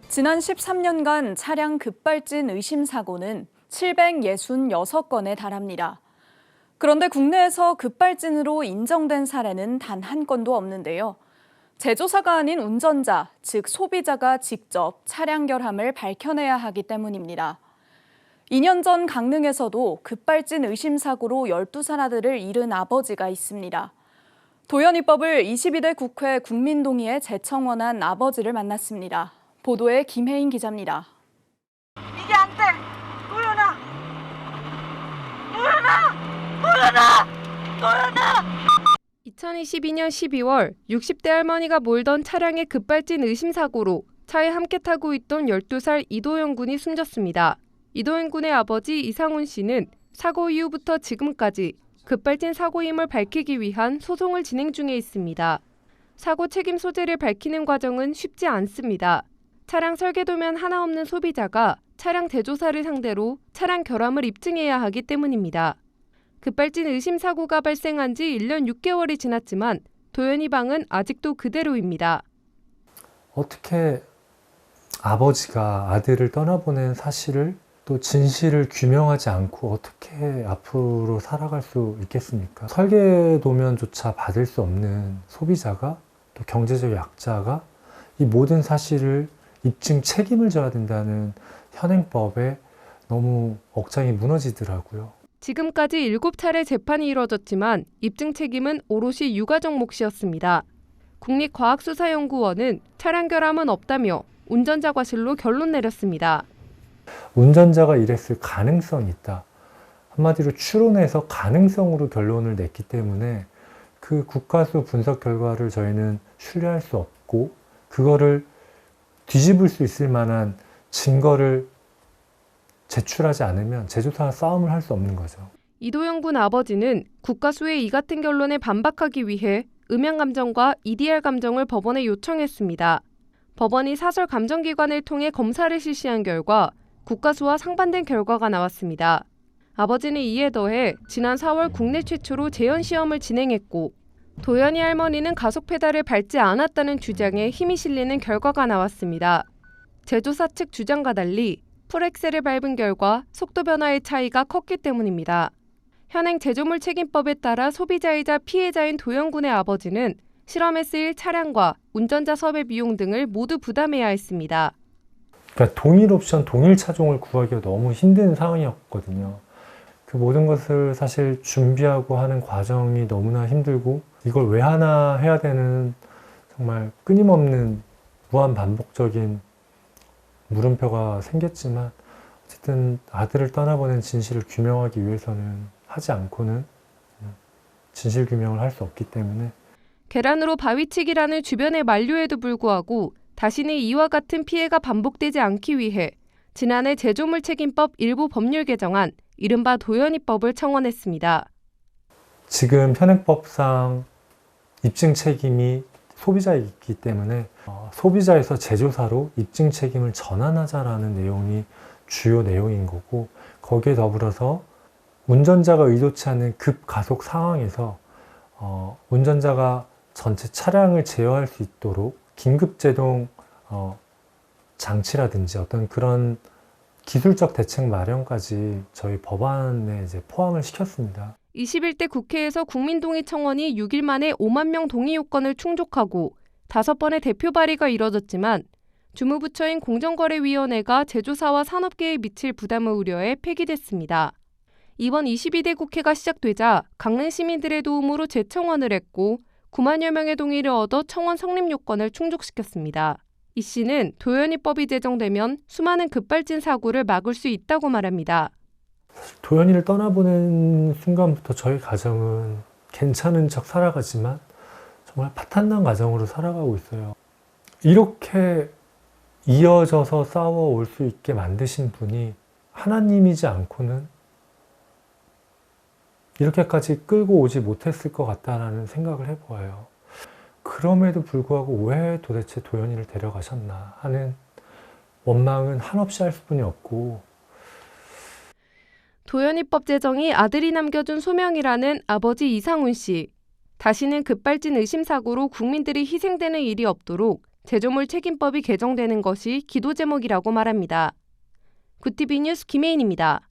지난 13년간 차량 급발진 의심 사고는 766건에 달합니다. 그런데 국내에서 급발진으로 인정된 사례는 단 한 건도 없는데요. 제조사가 아닌 운전자, 즉 소비자가 직접 차량 결함을 밝혀내야 하기 때문입니다. 2년 전 강릉에서도 급발진 의심 사고로 12살 아들을 잃은 아버지가 있습니다. 도연입법을 22대 국회 국민동의에 재청원한 아버지를 만났습니다. 보도에 김혜인 기자입니다. 이게 안 돼! 도연아! 도연아! 도연아! 도연아! 2022년 12월 60대 할머니가 몰던 차량의 급발진 의심 사고로 차에 함께 타고 있던 12살 이도현 군이 숨졌습니다. 이도현 군의 아버지 이상훈 씨는 사고 이후부터 지금까지 급발진 사고임을 밝히기 위한 소송을 진행 중에 있습니다. 사고 책임 소재를 밝히는 과정은 쉽지 않습니다. 차량 설계도면 하나 없는 소비자가 차량 제조사를 상대로 차량 결함을 입증해야 하기 때문입니다. 급발진 의심 사고가 발생한 지 1년 6개월이 지났지만 도연이 방은 아직도 그대로입니다. 어떻게 아버지가 아들을 떠나보낸 사실을 또 진실을 규명하지 않고 어떻게 앞으로 살아갈 수 있겠습니까? 설계도면조차 받을 수 없는 소비자가 또 경제적 약자가 이 모든 사실을 입증 책임을 져야 된다는 현행법에 너무 억장이 무너지더라고요. 지금까지 7차례 재판이 이뤄졌지만 입증 책임은 오롯이 유가족 몫이었습니다. 국립과학수사연구원은 차량 결함은 없다며 운전자 과실로 결론 내렸습니다. 운전자가 이랬을 가능성이 있다. 한마디로 추론해서 가능성으로 결론을 냈기 때문에 그 국가수 분석 결과를 저희는 신뢰할 수 없고 그거를 뒤집을 수 있을 만한 증거를 제출하지 않으면 제조사와 싸움을 할 수 없는 거죠. 이도현 군 아버지는 국가수의 이 같은 결론에 반박하기 위해 음향감정과 EDR 감정을 법원에 요청했습니다. 법원이 사설 감정기관을 통해 검사를 실시한 결과 국가수와 상반된 결과가 나왔습니다. 아버지는 이에 더해 지난 4월 국내 최초로 재연시험을 진행했고 도연이 할머니는 가속 페달을 밟지 않았다는 주장에 힘이 실리는 결과가 나왔습니다. 제조사 측 주장과 달리 풀엑셀을 밟은 결과 속도 변화의 차이가 컸기 때문입니다. 현행 제조물 책임법에 따라 소비자이자 피해자인 도연 군의 아버지는 실험에 쓰일 차량과 운전자 섭외 비용 등을 모두 부담해야 했습니다. 그러니까 동일 옵션, 동일 차종을 구하기가 너무 힘든 상황이었거든요. 그 모든 것을 사실 준비하고 하는 과정이 너무나 힘들고 이걸 왜 하나 해야 되는 정말 끊임없는 무한 반복적인 물음표가 생겼지만 어쨌든 아들을 떠나보낸 진실을 규명하기 위해서는 하지 않고는 진실 규명을 할 수 없기 때문에 계란으로 바위치기라는 주변의 만류에도 불구하고 다시는 이와 같은 피해가 반복되지 않기 위해 지난해 제조물 책임법 일부 법률 개정안 이른바 도연이법을 청원했습니다. 지금 현행법상 입증 책임이 소비자이기 때문에 소비자에서 제조사로 입증 책임을 전환하자라는 내용이 주요 내용인 거고 거기에 더불어서 운전자가 의도치 않은 급가속 상황에서 운전자가 전체 차량을 제어할 수 있도록 긴급제동 장치라든지 어떤 그런 기술적 대책 마련까지 저희 법안에 이제 포함을 시켰습니다. 21대 국회에서 국민동의 청원이 6일 만에 5만 명 동의 요건을 충족하고 5번의 대표 발의가 이뤄졌지만 주무부처인 공정거래위원회가 제조사와 산업계에 미칠 부담을 우려해 폐기됐습니다. 이번 22대 국회가 시작되자 강릉 시민들의 도움으로 재청원을 했고 9만여 명의 동의를 얻어 청원 성립 요건을 충족시켰습니다. 이 씨는 도연이법이 제정되면 수많은 급발진 사고를 막을 수 있다고 말합니다. 도연이를 떠나보낸 순간부터 저희 가정은 괜찮은 척 살아가지만 정말 파탄난 가정으로 살아가고 있어요. 이렇게 이어져서 싸워올 수 있게 만드신 분이 하나님이지 않고는 이렇게까지 끌고 오지 못했을 것 같다는 생각을 해보아요. 그럼에도 불구하고 왜 도대체 도연이를 데려가셨나 하는 원망은 한없이 할 수뿐이 없고 도연이법 제정이 아들이 남겨준 소명이라는 아버지 이상훈 씨. 다시는 급발진 의심 사고로 국민들이 희생되는 일이 없도록 제조물 책임법이 개정되는 것이 기도 제목이라고 말합니다. 구티비 뉴스 김혜인입니다.